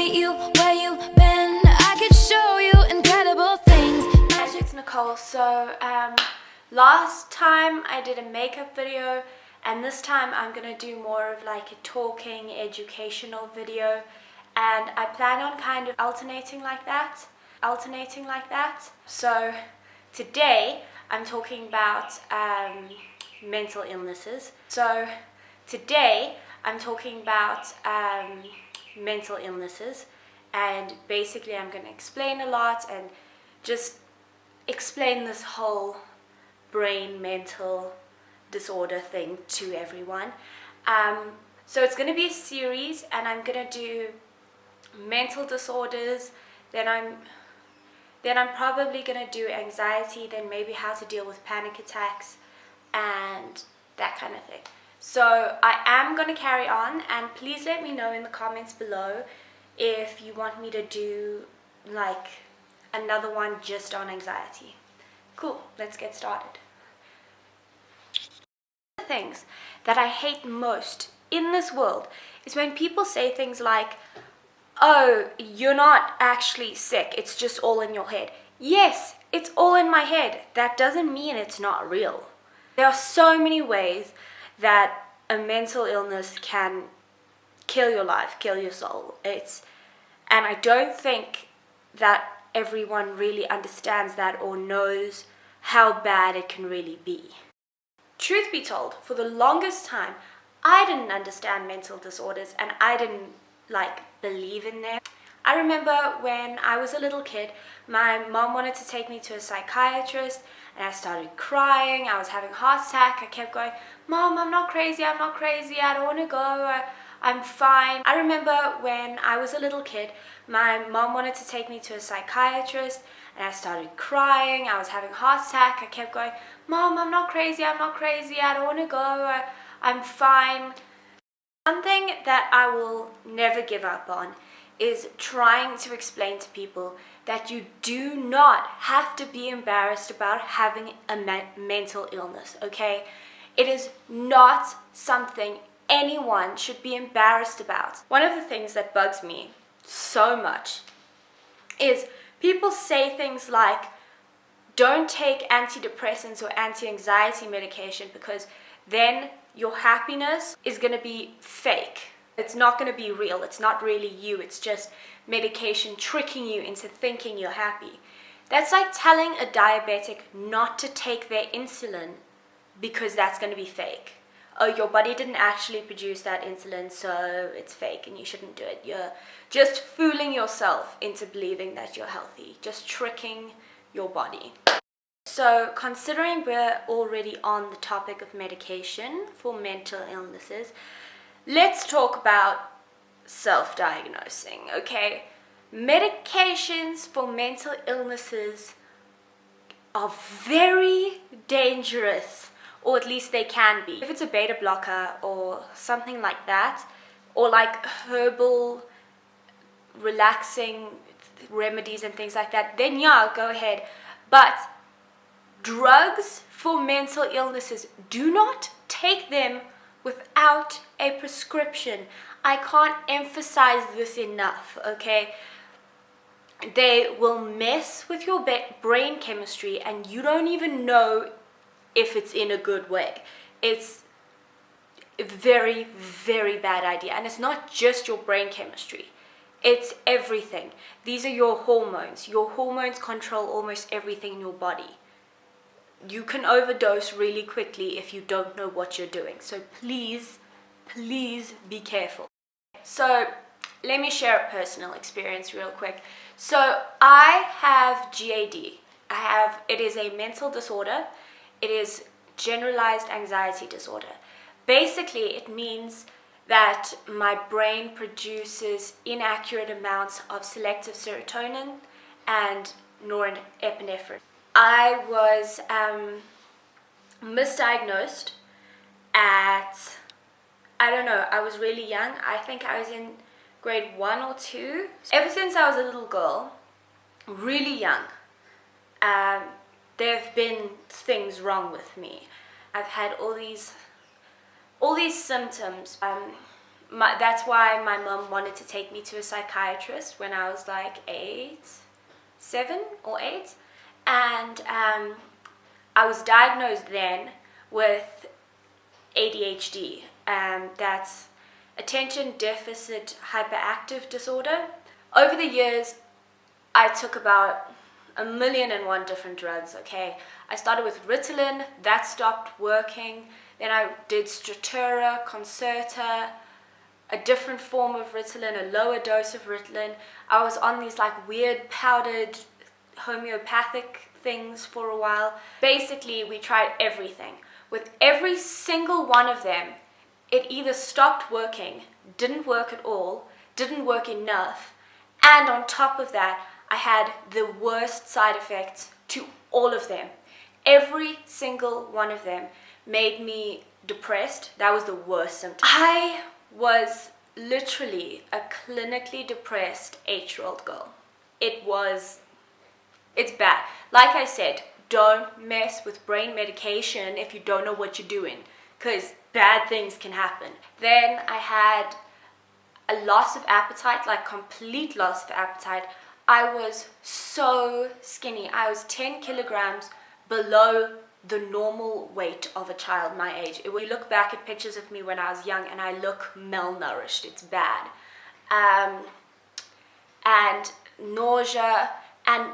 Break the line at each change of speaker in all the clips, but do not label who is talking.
meet you where you been. I could show you incredible things.
It's Nicole. So last time I did a makeup video, and this time I'm gonna do more of like a talking educational video, and I plan on kind of alternating like that. So today I'm talking about mental illnesses. And basically I'm going to explain a lot and just explain this whole brain mental disorder thing to everyone. So it's going to be a series, and I'm going to do mental disorders, then I'm probably going to do anxiety, then maybe how to deal with panic attacks and that kind of thing. So I am going to carry on, and please let me know in the comments below if you want me to do like another one just on anxiety. Cool, let's get started. The things that I hate most in this world is when people say things like, oh, you're not actually sick, it's just all in your head. Yes, it's all in my head. That doesn't mean it's not real. There are so many ways that a mental illness can kill your life, kill your soul. And I don't think that everyone really understands that or knows how bad it can really be. Truth be told, for the longest time, I didn't understand mental disorders, and I didn't believe in them. I remember when I was a little kid, my mom wanted to take me to a psychiatrist, and I started crying. I was having a heart attack. I kept going, Mom, I'm not crazy, I don't want to go, I'm fine. I remember when I was a little kid, my mom wanted to take me to a psychiatrist, and I started crying. I was having a heart attack. I kept going, Mom, I'm not crazy, I don't want to go, I'm fine. Something that I will never give up on is trying to explain to people that you do not have to be embarrassed about having a mental illness, okay? It is not something anyone should be embarrassed about. One of the things that bugs me so much is people say things like, don't take antidepressants or anti-anxiety medication because then your happiness is going to be fake. It's not going to be real. It's not really you. It's just medication tricking you into thinking you're happy. That's like telling a diabetic not to take their insulin because that's going to be fake. Oh, your body didn't actually produce that insulin, so it's fake and you shouldn't do it. You're just fooling yourself into believing that you're healthy, just tricking your body. So considering we're already on the topic of medication for mental illnesses, let's talk about self-diagnosing, okay? Medications for mental illnesses are very dangerous, or at least they can be. If it's a beta blocker or something like that, or like herbal relaxing remedies and things like that, then yeah, go ahead. But drugs for mental illnesses, do not take them without a prescription. I can't emphasize this enough, okay? They will mess with your brain chemistry, and you don't even know if it's in a good way. It's a very, very bad idea. And it's not just your brain chemistry. It's everything. These are your hormones. Your hormones control almost everything in your body. You can overdose really quickly if you don't know what you're doing. So please, please be careful. So let me share a personal experience real quick. So I have GAD. It is a mental disorder. It is generalized anxiety disorder. Basically, it means that my brain produces inaccurate amounts of selective serotonin and norepinephrine. I was misdiagnosed at, I was really young. I think I was in grade 1 or 2. Ever since I was a little girl, really young, there have been things wrong with me. I've had all these symptoms. That's why my mom wanted to take me to a psychiatrist when I was like 7 or 8. And I was diagnosed then with ADHD. That's attention deficit hyperactive disorder. Over the years, I took about 1,000,001 different drugs, okay? I started with Ritalin, that stopped working. Then I did Stratura, Concerta, a different form of Ritalin, a lower dose of Ritalin. I was on these like weird powdered homeopathic things for a while. Basically, we tried everything. With every single one of them, it either stopped working, didn't work at all, didn't work enough, and on top of that, I had the worst side effects to all of them. Every single one of them made me depressed. That was the worst symptom. I was literally a clinically depressed 8-year-old girl. It's bad. Like I said, don't mess with brain medication if you don't know what you're doing, because bad things can happen. Then I had a loss of appetite, like complete loss of appetite. I was so skinny. I was 10 kilograms below the normal weight of a child my age. When you look back at pictures of me when I was young and I look malnourished, it's bad. And nausea, and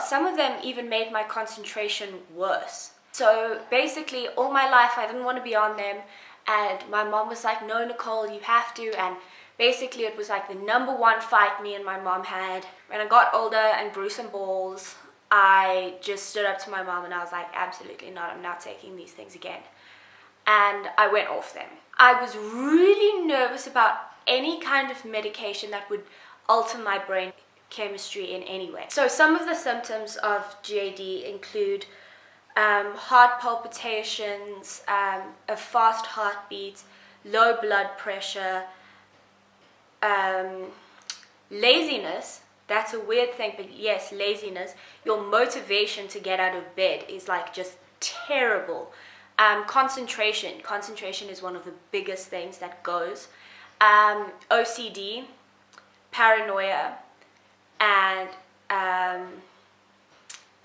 some of them even made my concentration worse. So basically all my life I didn't want to be on them, and my mom was like, no Nicole, you have to. And basically it was like the number one fight me and my mom had. When I got older and grew some balls, I just stood up to my mom and I was like, absolutely not, I'm not taking these things again. And I went off them. I was really nervous about any kind of medication that would alter my brain chemistry in any way. So some of the symptoms of GAD include heart palpitations, a fast heartbeat, low blood pressure, laziness. That's a weird thing, but yes, laziness. Your motivation to get out of bed is like just terrible. Concentration is one of the biggest things that goes. OCD, paranoia, and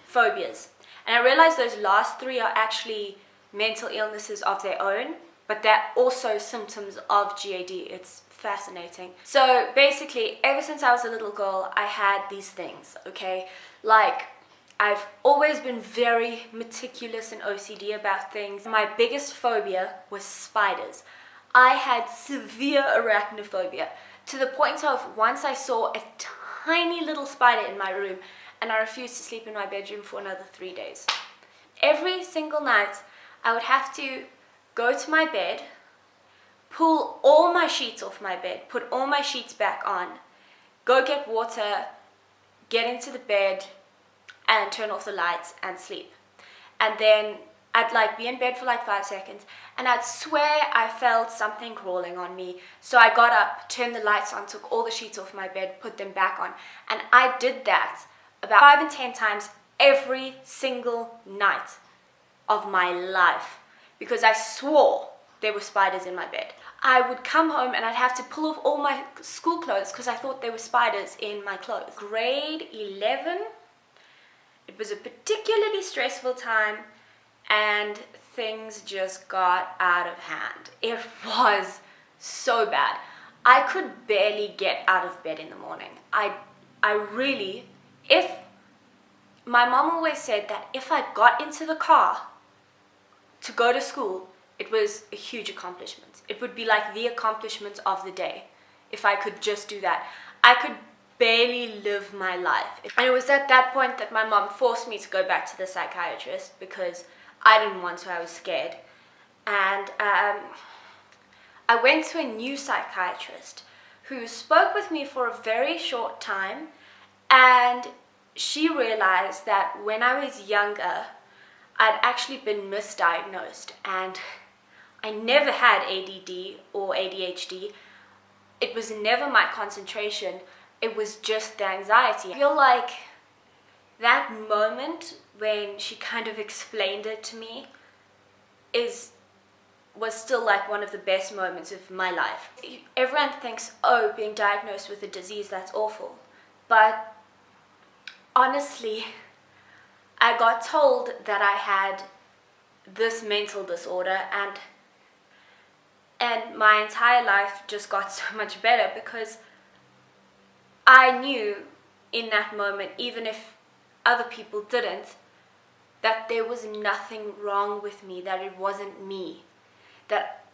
phobias. And I realize those last 3 are actually mental illnesses of their own, but they're also symptoms of GAD. It's fascinating. So basically, ever since I was a little girl, I had these things, okay? Like, I've always been very meticulous and OCD about things. My biggest phobia was spiders. I had severe arachnophobia, to the point of once I saw a tiny little spider in my room and I refused to sleep in my bedroom for another 3 days. Every single night, I would have to go to my bed, pull all my sheets off my bed, put all my sheets back on, go get water, get into the bed, and turn off the lights and sleep. And then I'd like be in bed for like 5 seconds, and I'd swear I felt something crawling on me. So I got up, turned the lights on, took all the sheets off my bed, put them back on. And I did that about 5 and 10 times every single night of my life, because I swore there were spiders in my bed. I would come home and I'd have to pull off all my school clothes because I thought there were spiders in my clothes. Grade 11, it was a particularly stressful time, and things just got out of hand. It was so bad. I could barely get out of bed in the morning. My mom always said that if I got into the car to go to school, it was a huge accomplishment. It would be like the accomplishment of the day if I could just do that. I could barely live my life. And it was at that point that my mom forced me to go back to the psychiatrist because I didn't want to, I was scared. And I went to a new psychiatrist who spoke with me for a very short time, and she realized that when I was younger, I'd actually been misdiagnosed, and I never had ADD or ADHD. It was never my concentration, it was just the anxiety. I feel like that moment when she kind of explained it to me is was still like one of the best moments of my life. Everyone thinks, oh, being diagnosed with a disease, that's awful. But honestly, I got told that I had this mental disorder, and my entire life just got so much better because I knew in that moment, even if other people didn't, that there was nothing wrong with me, that it wasn't me, that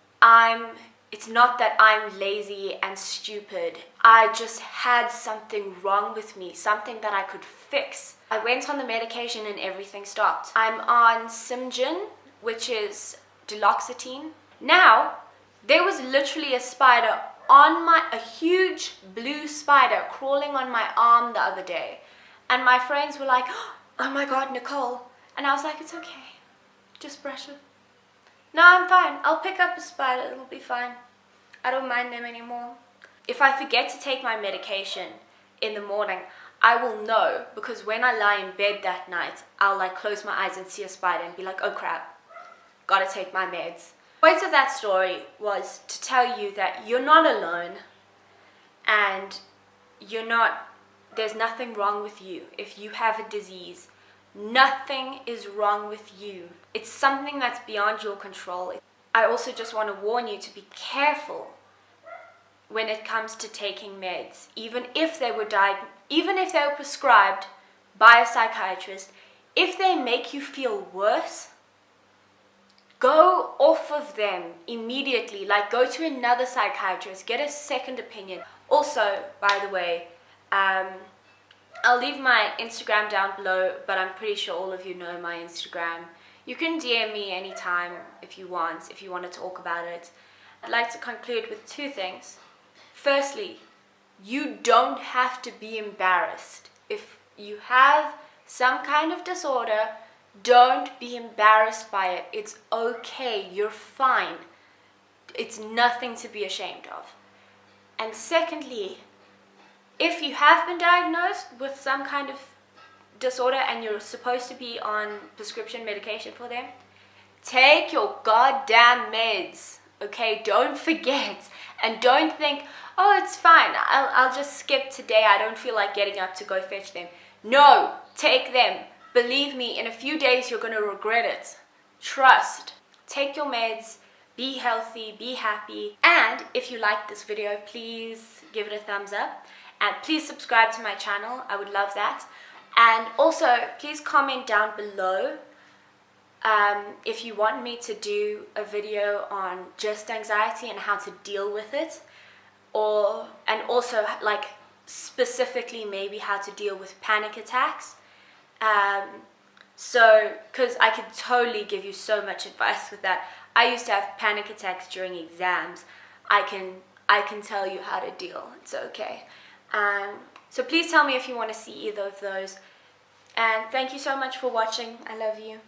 it's not that I'm lazy and stupid. I just had something wrong with me, something that I could fix. I went on the medication and everything stopped. I'm on Simgin, which is duloxetine. Now, there was literally a spider a huge blue spider crawling on my arm the other day. And my friends were like, oh my God, Nicole. And I was like, it's okay, just brush it. No, I'm fine. I'll pick up a spider. It'll be fine. I don't mind them anymore. If I forget to take my medication in the morning, I will know, because when I lie in bed that night, I'll like close my eyes and see a spider and be like, oh crap, gotta take my meds. The point of that story was to tell you that you're not alone, and there's nothing wrong with you. If you have a disease, nothing is wrong with you. It's something that's beyond your control. I also just want to warn you to be careful when it comes to taking meds. Even if they were prescribed by a psychiatrist, if they make you feel worse, go off of them immediately. Like, go to another psychiatrist, get a second opinion. Also, by the way, I'll leave my Instagram down below, but I'm pretty sure all of you know my Instagram. You can DM me anytime if you want to talk about it. I'd like to conclude with two things. Firstly, you don't have to be embarrassed. If you have some kind of disorder, don't be embarrassed by it. It's okay. You're fine. It's nothing to be ashamed of. And secondly, if you have been diagnosed with some kind of disorder and you're supposed to be on prescription medication for them, take your goddamn meds, okay? Don't forget. And don't think, oh, it's fine, I'll just skip today, I don't feel like getting up to go fetch them. No, take them. Believe me, in a few days you're going to regret it. Trust. Take your meds, be healthy, be happy. And if you like this video, please give it a thumbs up. And please subscribe to my channel. I would love that. And also, please comment down below if you want me to do a video on just anxiety and how to deal with it. And also, like, specifically maybe how to deal with panic attacks. Because I could totally give you so much advice with that. I used to have panic attacks during exams. I can tell you how to deal. It's okay. So please tell me if you want to see either of those. And thank you so much for watching. I love you.